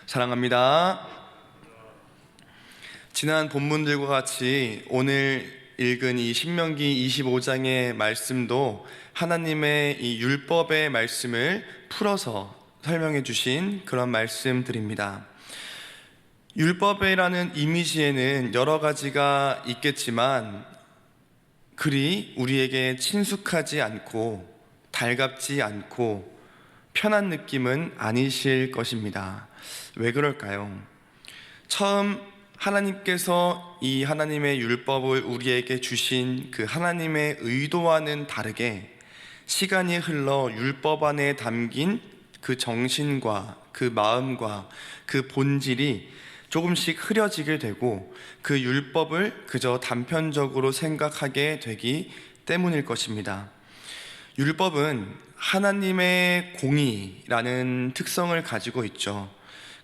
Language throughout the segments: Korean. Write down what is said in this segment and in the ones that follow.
사랑합니다. 지난 본문들과 같이 오늘 읽은 이 신명기 25장의 말씀도 하나님의 이 율법의 말씀을 풀어서 설명해 주신 그런 말씀들입니다. 율법이라는 이미지에는 여러 가지가 있겠지만 그리 우리에게 친숙하지 않고 달갑지 않고 편한 느낌은 아니실 것입니다. 왜 그럴까요? 처음 하나님께서 이 하나님의 율법을 우리에게 주신 그 하나님의 의도와는 다르게 시간이 흘러 율법 안에 담긴 그 정신과 그 마음과 그 본질이 조금씩 흐려지게 되고 그 율법을 그저 단편적으로 생각하게 되기 때문일 것입니다. 율법은 하나님의 공의라는 특성을 가지고 있죠.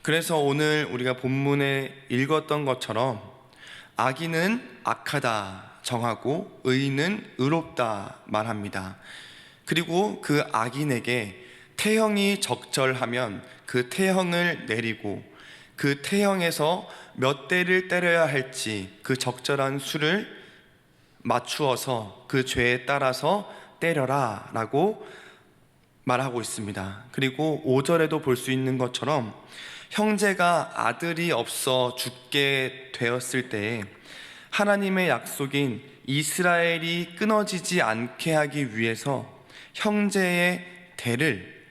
그래서 오늘 우리가 본문에 읽었던 것처럼 악인은 악하다 정하고 의인은 의롭다 말합니다. 그리고 그 악인에게 태형이 적절하면 그 태형을 내리고 그 태형에서 몇 대를 때려야 할지 그 적절한 수를 맞추어서 그 죄에 따라서 때려라 라고 말하고 있습니다. 그리고 5절에도 볼 수 있는 것처럼 형제가 아들이 없어 죽게 되었을 때에 하나님의 약속인 이스라엘이 끊어지지 않게 하기 위해서 형제의 대를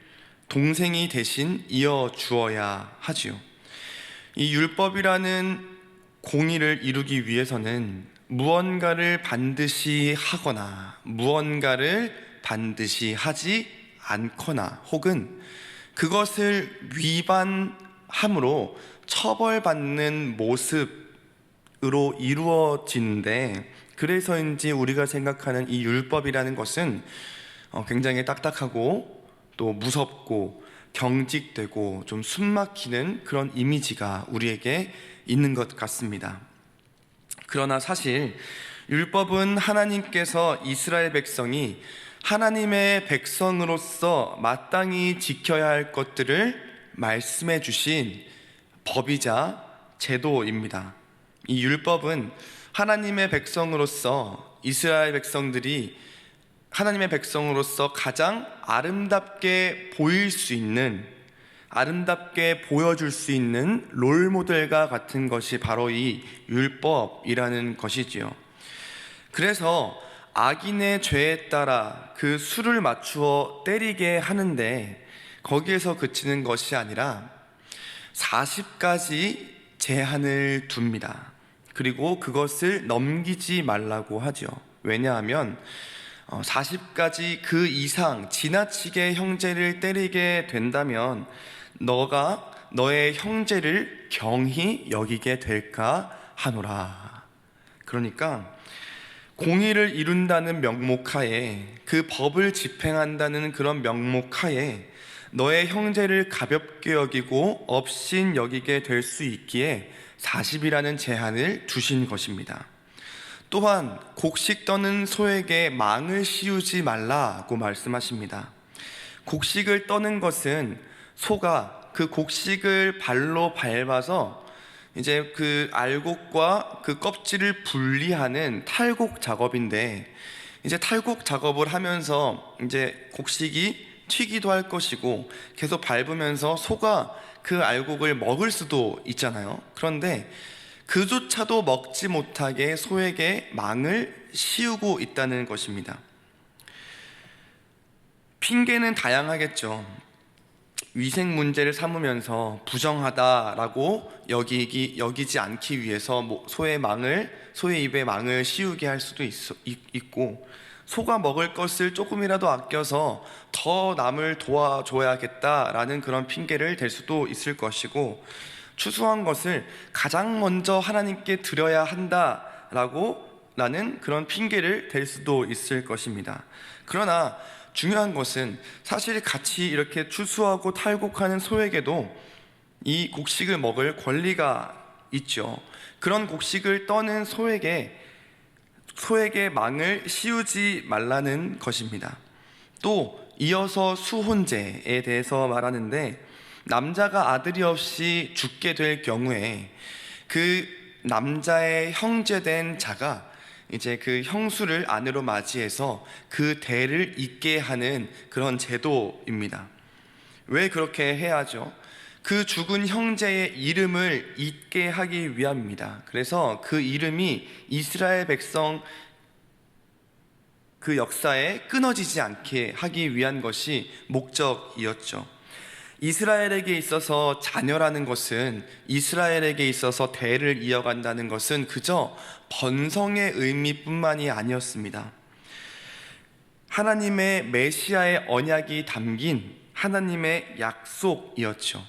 동생이 대신 이어주어야 하지요. 이 율법이라는 공의를 이루기 위해서는 무언가를 반드시 하거나 무언가를 반드시 하지 않거나 혹은 그것을 위반함으로 처벌받는 모습으로 이루어지는데, 그래서인지 우리가 생각하는 이 율법이라는 것은 굉장히 딱딱하고 또 무섭고 경직되고 좀 숨막히는 그런 이미지가 우리에게 있는 것 같습니다. 그러나 사실 율법은 하나님께서 이스라엘 백성이 하나님의 백성으로서 마땅히 지켜야 할 것들을 말씀해 주신 법이자 제도입니다. 이 율법은 하나님의 백성으로서 이스라엘 백성들이 하나님의 백성으로서 가장 아름답게 보일 수 있는, 아름답게 보여줄 수 있는 롤모델과 같은 것이 바로 이 율법이라는 것이지요. 그래서 악인의 죄에 따라 그 수를 맞추어 때리게 하는데 거기에서 그치는 것이 아니라 40가지 제한을 둡니다. 그리고 그것을 넘기지 말라고 하죠. 왜냐하면 40가지 그 이상 지나치게 형제를 때리게 된다면 너가 너의 형제를 경히 여기게 될까 하노라. 그러니까 공의를 이룬다는 명목하에, 그 법을 집행한다는 그런 명목하에 너의 형제를 가볍게 여기고 업신 여기게 될 수 있기에 40이라는 제한을 두신 것입니다. 또한 곡식 떠는 소에게 망을 씌우지 말라고 말씀하십니다. 곡식을 떠는 것은 소가 그 곡식을 발로 밟아서 이제 그 알곡과 그 껍질을 분리하는 탈곡 작업인데, 이제 탈곡 작업을 하면서 이제 곡식이 튀기도 할 것이고 계속 밟으면서 소가 그 알곡을 먹을 수도 있잖아요. 그런데 그조차도 먹지 못하게 소에게 망을 씌우고 있다는 것입니다. 핑계는 다양하겠죠. 위생 문제를 삼으면서 부정하다라고 여기지 않기 위해서 소의 입에 망을 씌우게 할 수도 있고, 소가 먹을 것을 조금이라도 아껴서 더 남을 도와줘야겠다라는 그런 핑계를 댈 수도 있을 것이고, 추수한 것을 가장 먼저 하나님께 드려야 한다라는 그런 핑계를 댈 수도 있을 것입니다. 그러나 중요한 것은 사실 같이 이렇게 추수하고 탈곡하는 소에게도 이 곡식을 먹을 권리가 있죠. 그런 곡식을 떠는 소에게 망을 씌우지 말라는 것입니다. 또 이어서 수혼제에 대해서 말하는데, 남자가 아들이 없이 죽게 될 경우에 그 남자의 형제된 자가 이제 그 형수를 아내로 맞이해서 그 대를 잇게 하는 그런 제도입니다. 왜 그렇게 해야 하죠? 그 죽은 형제의 이름을 잇게 하기 위함입니다. 그래서 그 이름이 이스라엘 백성 그 역사에 끊어지지 않게 하기 위한 것이 목적이었죠. 이스라엘에게 있어서 자녀라는 것은, 이스라엘에게 있어서 대를 이어간다는 것은 그저 번성의 의미뿐만이 아니었습니다. 하나님의 메시아의 언약이 담긴 하나님의 약속이었죠.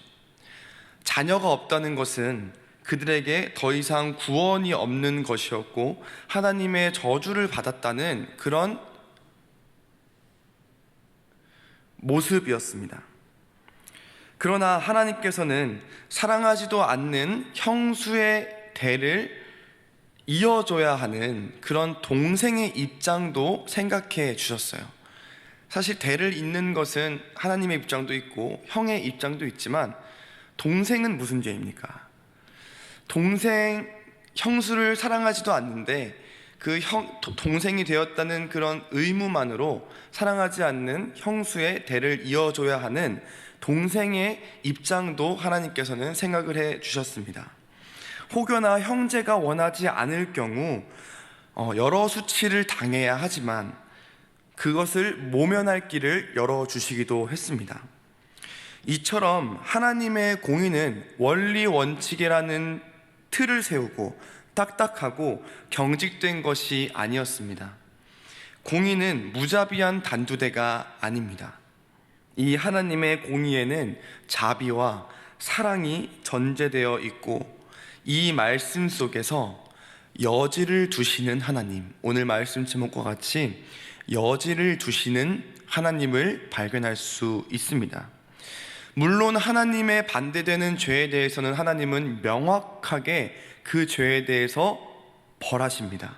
자녀가 없다는 것은 그들에게 더 이상 구원이 없는 것이었고 하나님의 저주를 받았다는 그런 모습이었습니다. 그러나 하나님께서는 사랑하지도 않는 형수의 대를 이어줘야 하는 그런 동생의 입장도 생각해 주셨어요. 사실 대를 잇는 것은 하나님의 입장도 있고 형의 입장도 있지만 동생은 무슨 죄입니까? 형수를 사랑하지도 않는데 그 동생이 되었다는 그런 의무만으로 사랑하지 않는 형수의 대를 이어줘야 하는 동생의 입장도 하나님께서는 생각을 해 주셨습니다. 혹여나 형제가 원하지 않을 경우 여러 수치를 당해야 하지만 그것을 모면할 길을 열어주시기도 했습니다. 이처럼 하나님의 공의는 원리 원칙이라는 틀을 세우고 딱딱하고 경직된 것이 아니었습니다. 공의는 무자비한 단두대가 아닙니다. 이 하나님의 공의에는 자비와 사랑이 전제되어 있고 이 말씀 속에서 여지를 두시는 하나님, 오늘 말씀 제목과 같이 여지를 두시는 하나님을 발견할 수 있습니다. 물론 하나님의 반대되는 죄에 대해서는 하나님은 명확하게 그 죄에 대해서 벌하십니다.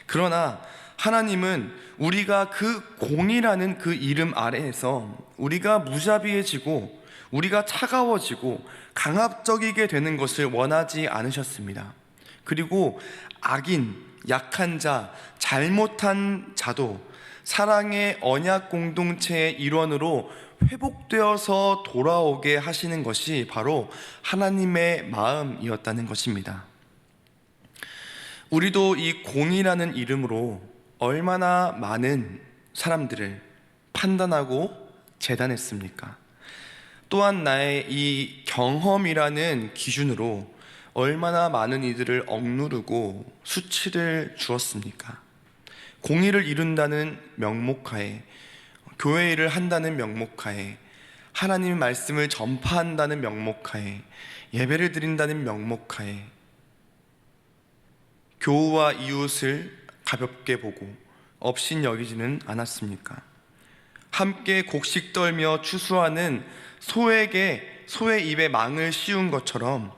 그러나 하나님은 우리가 그 공의라는 그 이름 아래에서 우리가 무자비해지고 우리가 차가워지고 강압적이게 되는 것을 원하지 않으셨습니다. 그리고 악인, 약한 자, 잘못한 자도 사랑의 언약 공동체의 일원으로 회복되어서 돌아오게 하시는 것이 바로 하나님의 마음이었다는 것입니다. 우리도 이 공의라는 이름으로 얼마나 많은 사람들을 판단하고 재단했습니까? 또한 나의 이 경험이라는 기준으로 얼마나 많은 이들을 억누르고 수치를 주었습니까? 공의를 이룬다는 명목하에, 교회 일을 한다는 명목하에, 하나님의 말씀을 전파한다는 명목하에, 예배를 드린다는 명목하에 교우와 이웃을 가볍게 보고 업신 여기지는 않았습니까? 함께 곡식 떨며 추수하는 소의 입에 망을 씌운 것처럼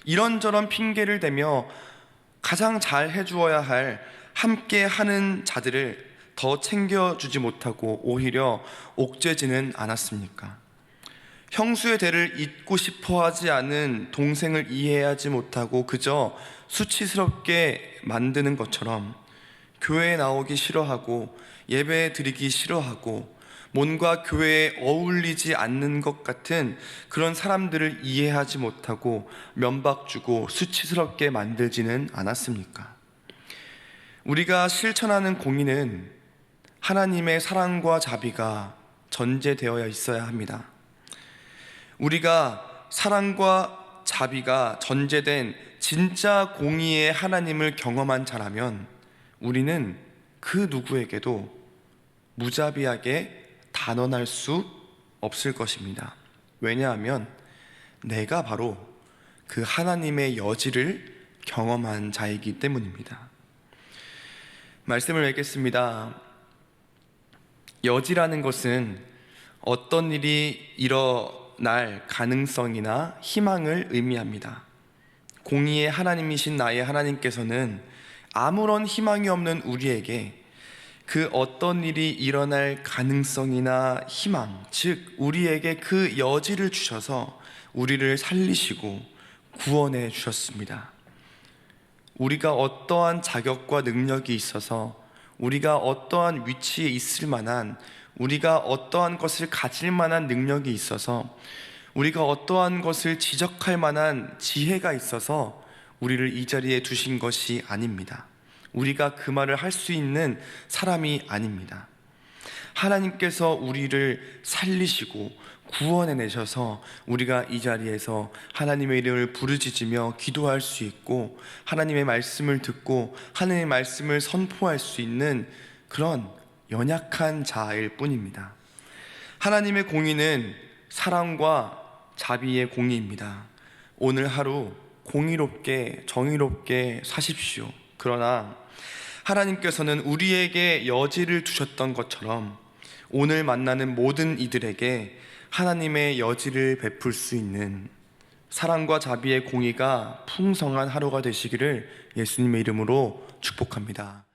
이런저런 핑계를 대며 가장 잘 해주어야 할 함께 하는 자들을 더 챙겨주지 못하고 오히려 옥죄지는 않았습니까? 형수의 대를 잇고 싶어 하지 않은 동생을 이해하지 못하고 그저 수치스럽게 만드는 것처럼 교회에 나오기 싫어하고 예배 드리기 싫어하고 뭔가 교회에 어울리지 않는 것 같은 그런 사람들을 이해하지 못하고 면박 주고 수치스럽게 만들지는 않았습니까? 우리가 실천하는 공의는 하나님의 사랑과 자비가 전제되어 있어야 합니다. 우리가 사랑과 자비가 전제된 진짜 공의의 하나님을 경험한 자라면 우리는 그 누구에게도 무자비하게 단언할 수 없을 것입니다. 왜냐하면 내가 바로 그 하나님의 여지를 경험한 자이기 때문입니다. 말씀을 맺겠습니다. 여지라는 것은 어떤 일이 일어날 가능성이나 희망을 의미합니다. 공의의 하나님이신 나의 하나님께서는 아무런 희망이 없는 우리에게 그 어떤 일이 일어날 가능성이나 희망, 즉 우리에게 그 여지를 주셔서 우리를 살리시고 구원해 주셨습니다. 우리가 어떠한 자격과 능력이 있어서, 우리가 어떠한 위치에 있을 만한, 우리가 어떠한 것을 가질 만한 능력이 있어서, 우리가 어떠한 것을 지적할 만한 지혜가 있어서 우리를 이 자리에 두신 것이 아닙니다. 우리가 그 말을 할 수 있는 사람이 아닙니다. 하나님께서 우리를 살리시고 구원해내셔서 우리가 이 자리에서 하나님의 이름을 부르짖으며 기도할 수 있고, 하나님의 말씀을 듣고 하나님의 말씀을 선포할 수 있는 그런 연약한 자일 뿐입니다. 하나님의 공의는 사랑과 자비의 공의입니다. 오늘 하루 공의롭게 정의롭게 사십시오. 그러나 하나님께서는 우리에게 여지를 두셨던 것처럼 오늘 만나는 모든 이들에게 하나님의 여지를 베풀 수 있는 사랑과 자비의 공의가 풍성한 하루가 되시기를 예수님의 이름으로 축복합니다.